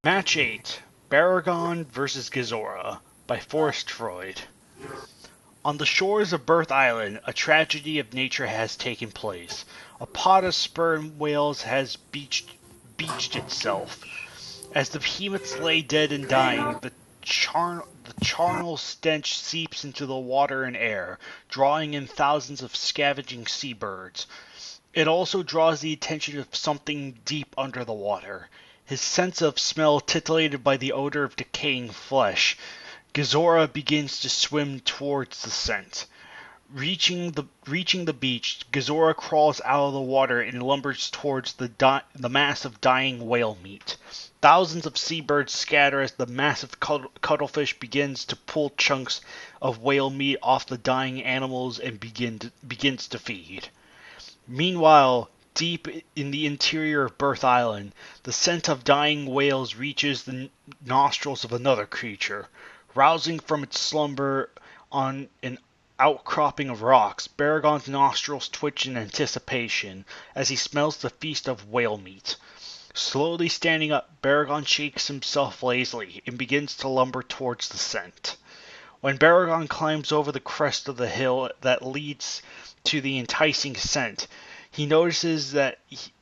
Match 8, Baragon vs. Gezora, by Forrest Freud. On the shores of Birth Island, a tragedy of nature has taken place. A pod of sperm whales has beached itself. As the behemoths lay dead and dying, the charnel stench seeps into the water and air, drawing in thousands of scavenging seabirds. It also draws the attention of something deep under the water. His sense of smell titillated by the odor of decaying flesh, Gezora begins to swim towards the scent. Reaching the beach, Gezora crawls out of the water and lumbers towards the mass of dying whale meat. Thousands of seabirds scatter as the massive cuttlefish begins to pull chunks of whale meat off the dying animals and begins to feed. Meanwhile, deep in the interior of Birth Island, the scent of dying whales reaches the nostrils of another creature. Rousing from its slumber on an outcropping of rocks, Baragon's nostrils twitch in anticipation as he smells the feast of whale meat. Slowly standing up, Baragon shakes himself lazily and begins to lumber towards the scent. When Baragon climbs over the crest of the hill that leads to the enticing scent, he notices that he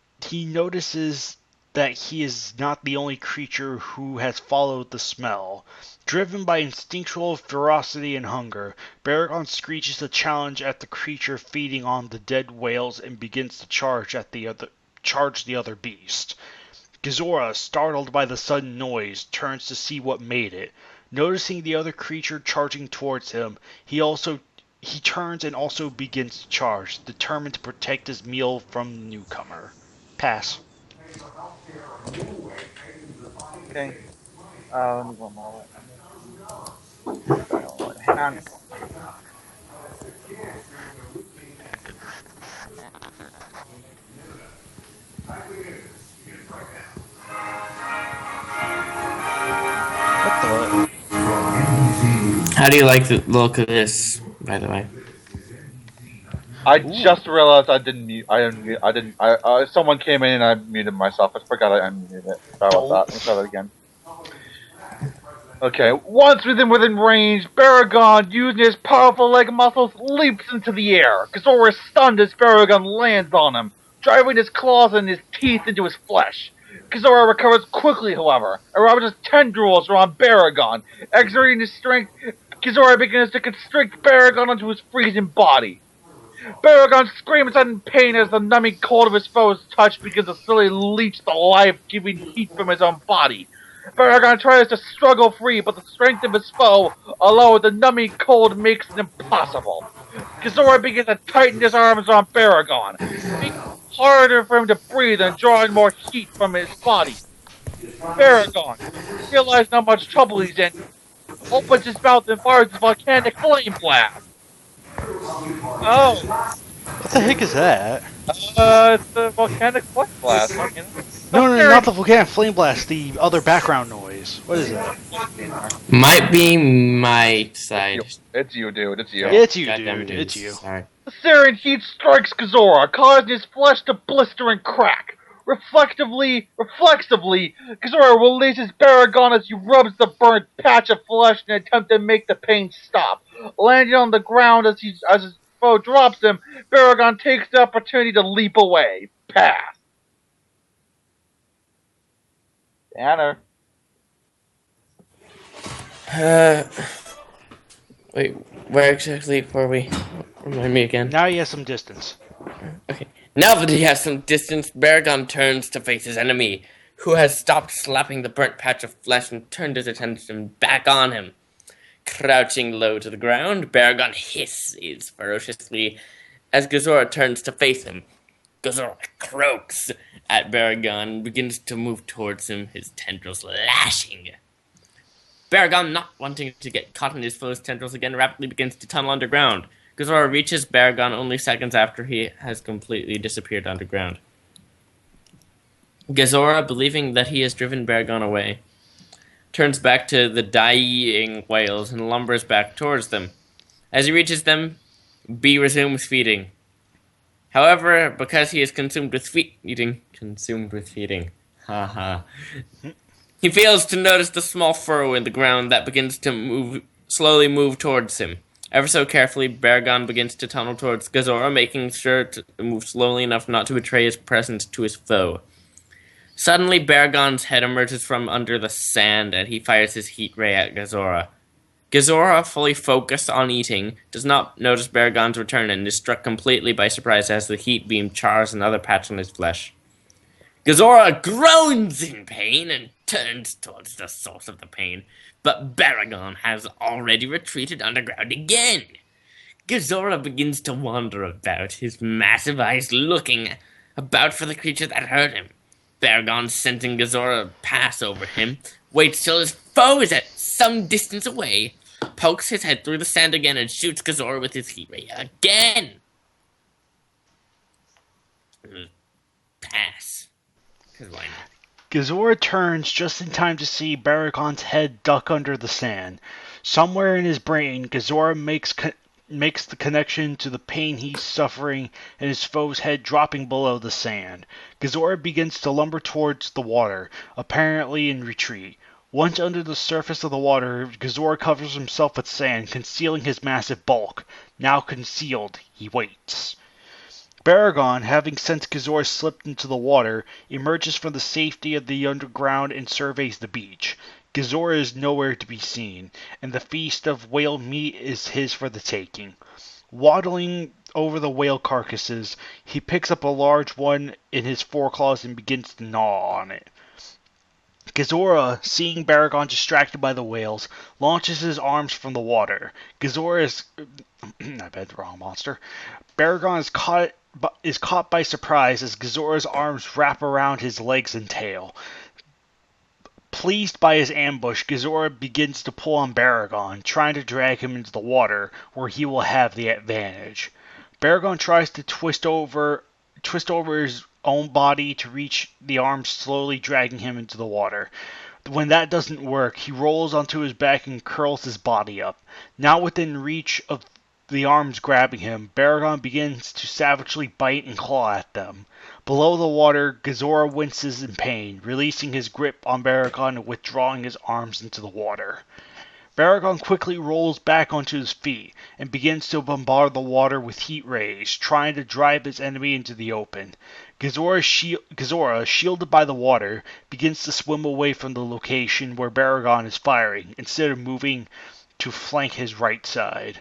is not the only creature who has followed the smell. Driven by instinctual ferocity and hunger, Baragon screeches a challenge at the creature feeding on the dead whales and begins to charge the other beast. Gezora, startled by the sudden noise, turns to see what made it. Noticing the other creature charging towards him, he turns and also begins to charge, determined to protect his meal from the newcomer. Pass. Okay. Let me one moment. Hang on. What the? How do you like the look of this, by the way? I just realized I didn't mute. Someone came in and I muted myself. I forgot I unmuted it. Sorry about that. Let me try that again. Okay. Once within range, Baragon, using his powerful leg muscles, leaps into the air. Gezora is stunned as Baragon lands on him, driving his claws and his teeth into his flesh. Gezora recovers quickly, however, and wraps his tendrils around Baragon. Exerting his strength, Gezora begins to constrict Baragon onto his freezing body. Baragon screams in pain as the numbing cold of his foe's touch begins to slowly leach the life-giving heat from his own body. Baragon tries to struggle free, but the strength of his foe, along with the numbing cold, makes it impossible. Gezora begins to tighten his arms around Baragon, making it harder for him to breathe and drawing more heat from his body. Baragon, realizing how much trouble he's in, opens his mouth and fires a volcanic flame blast. Oh. What the heck is that? It's the volcanic flame blast. You know? No, not the volcanic flame blast. The other background noise. What is that? Might be my side. It's you, dude. It's you. It's you, Goddamn dude. It's you. Sorry. The searing heat strikes Gezora, causing his flesh to blister and crack. Reflexively, Gezora releases Baragon as he rubs the burnt patch of flesh in an attempt to make the pain stop. Landing on the ground as his foe drops him, Baragon takes the opportunity to leap away. Pass. Tanner. Wait, where exactly were we? Remind me again. Now he has some distance. Okay. Now that he has some distance, Baragon turns to face his enemy, who has stopped slapping the burnt patch of flesh and turned his attention back on him. Crouching low to the ground, Baragon hisses ferociously as Gezora turns to face him. Gezora croaks at Baragon and begins to move towards him, his tendrils lashing. Baragon, not wanting to get caught in his foe's tendrils again, rapidly begins to tunnel underground. Gezora reaches Baragon only seconds after he has completely disappeared underground. Gezora, believing that he has driven Baragon away, turns back to the dying whales and lumbers back towards them. As he reaches them, B resumes feeding. However, because he is consumed with feeding, haha, He fails to notice the small furrow in the ground that begins to slowly move towards him. Ever so carefully, Baragon begins to tunnel towards Gezora, making sure to move slowly enough not to betray his presence to his foe. Suddenly, Baragon's head emerges from under the sand, and he fires his heat ray at Gezora. Gezora, fully focused on eating, does not notice Baragon's return and is struck completely by surprise as the heat beam chars another patch on his flesh. Gezora groans in pain and turns towards the source of the pain, but Baragon has already retreated underground again. Gezora begins to wander about, his massive eyes looking about for the creature that hurt him. Baragon, sensing Gezora pass over him, waits till his foe is at some distance away, pokes his head through the sand again, and shoots Gezora with his heat ray again. Pass. Because why not? Gezora turns just in time to see Baragon's head duck under the sand. Somewhere in his brain, Gezora makes the connection to the pain he's suffering and his foe's head dropping below the sand. Gezora begins to lumber towards the water, apparently in retreat. Once under the surface of the water, Gezora covers himself with sand, concealing his massive bulk. Now concealed, he waits. Baragon, having sensed Gezora slipped into the water, emerges from the safety of the underground and surveys the beach. Gezora is nowhere to be seen, and the feast of whale meat is his for the taking. Waddling over the whale carcasses, he picks up a large one in his foreclaws and begins to gnaw on it. Gezora, seeing Baragon distracted by the whales, launches his arms from the water. Gezora is... I bet the wrong monster. Baragon is caught by surprise as Gezora's arms wrap around his legs and tail. Pleased by his ambush, Gezora begins to pull on Baragon, trying to drag him into the water, where he will have the advantage. Baragon tries to twist over his own body to reach the arms, slowly dragging him into the water. When that doesn't work, he rolls onto his back and curls his body up. Now within reach of the arms grabbing him, Baragon begins to savagely bite and claw at them. Below the water, Gezora winces in pain, releasing his grip on Baragon and withdrawing his arms into the water. Baragon quickly rolls back onto his feet and begins to bombard the water with heat rays, trying to drive his enemy into the open. Gezora, shielded by the water, begins to swim away from the location where Baragon is firing, instead of moving to flank his right side.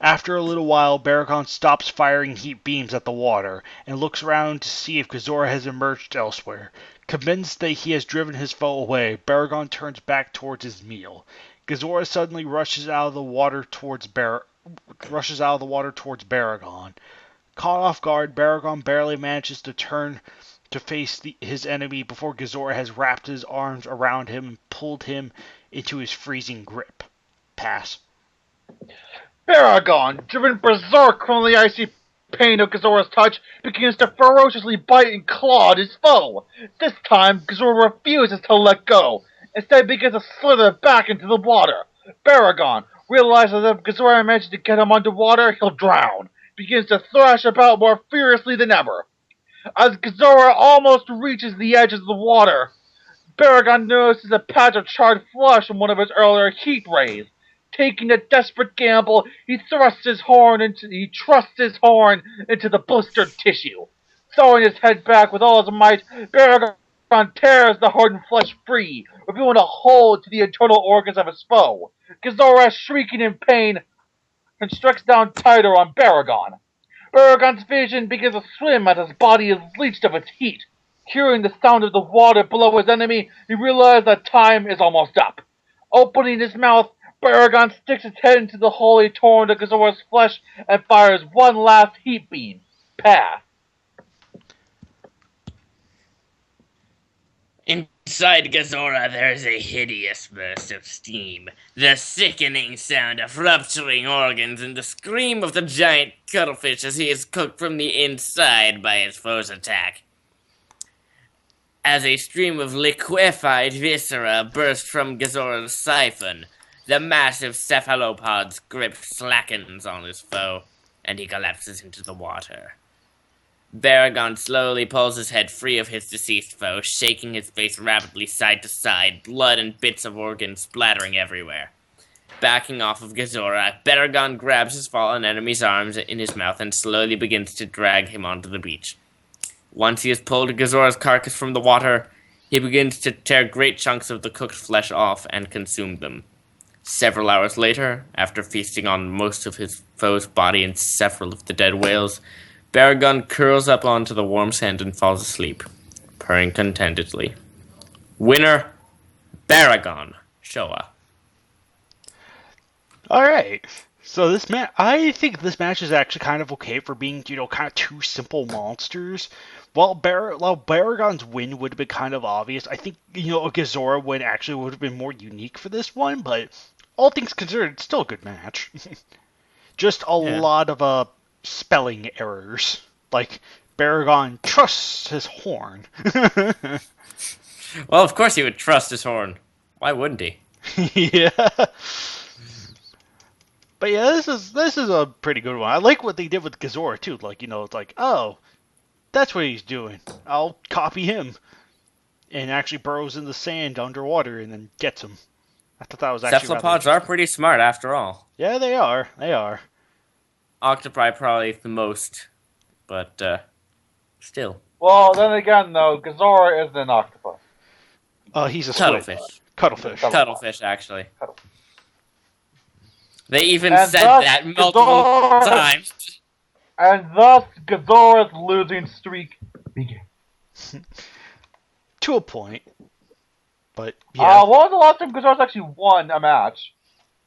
After a little while, Baragon stops firing heat beams at the water and looks around to see if Gezora has emerged elsewhere. Convinced that he has driven his foe away, Baragon turns back towards his meal. Gezora suddenly rushes out of the water towards Baragon. Caught off guard, Baragon barely manages to turn to face his enemy before Gezora has wrapped his arms around him and pulled him into his freezing grip. Pass. Baragon, driven berserk from the icy pain of Gezora's touch, begins to ferociously bite and claw at his foe. This time, Gezora refuses to let go. Instead, begins to slither back into the water. Baragon realizes that if Gezora manages to get him underwater, he'll drown. Begins to thrash about more furiously than ever. As Gezora almost reaches the edge of the water, Baragon notices a patch of charred flesh from one of his earlier heat rays. Taking a desperate gamble, he trusts his horn into the blistered tissue. Throwing his head back with all his might, Baragon tears the hardened flesh free, revealing a hole to the internal organs of his foe. Gezora, shrieking in pain, constricts down tighter on Baragon. Baragon's vision begins to swim as his body is leached of its heat. Hearing the sound of the water below his enemy, he realizes that time is almost up. Opening his mouth, Baragon sticks his head into the hole he tore into Gezora's flesh and fires one last heat beam. Pass. Inside Gezora, there is a hideous burst of steam, the sickening sound of rupturing organs, and the scream of the giant cuttlefish as he is cooked from the inside by his foe's attack. As a stream of liquefied viscera bursts from Gezora's siphon, the massive cephalopod's grip slackens on his foe, and he collapses into the water. Baragon slowly pulls his head free of his deceased foe, shaking his face rapidly side to side, blood and bits of organs splattering everywhere. Backing off of Gezora, Baragon grabs his fallen enemy's arms in his mouth and slowly begins to drag him onto the beach. Once he has pulled Gezora's carcass from the water, he begins to tear great chunks of the cooked flesh off and consume them. Several hours later, after feasting on most of his foe's body and several of the dead whales, Baragon curls up onto the warm sand and falls asleep, purring contentedly. Winner, Baragon. Showa. Alright. So this match, I think this match is actually kind of okay for being, kind of two simple monsters. While Baragon's win would have been kind of obvious, I think, a Gezora win actually would have been more unique for this one, but all things considered, it's still a good match. Just a lot of spelling errors. Like, Baragon trusts his horn. Well, of course he would trust his horn. Why wouldn't he? Yeah. But yeah, this is a pretty good one. I like what they did with Gezora too. Like, it's like, oh, that's what he's doing. I'll copy him. And actually burrows in the sand underwater and then gets him. I thought that was actually Cephalopods are pretty smart after all. Yeah, they are. They are. Octopi probably the most, but still. Well, then again, though, Gezora isn't an octopus. He's a squid. Cuttlefish. Cuttlefish, actually. Cuttlefish. They even And said thus, that multiple times. And thus, Gezora's losing streak begins. To a point. But, yeah. When was the last time Gezora's actually won a match?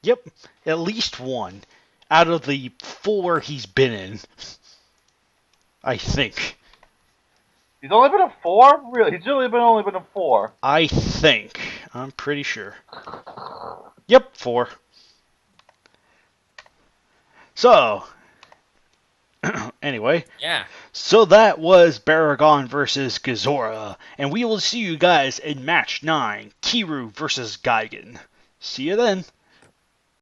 Yep. At least one. Out of the 4 he's been in. I think. He's only been in 4? Really? He's really only been in 4. I think. I'm pretty sure. Yep, 4. So, anyway. Yeah. So that was Baragon versus Gezora. And we will see you guys in match 9, Kiru versus Gigan. See you then.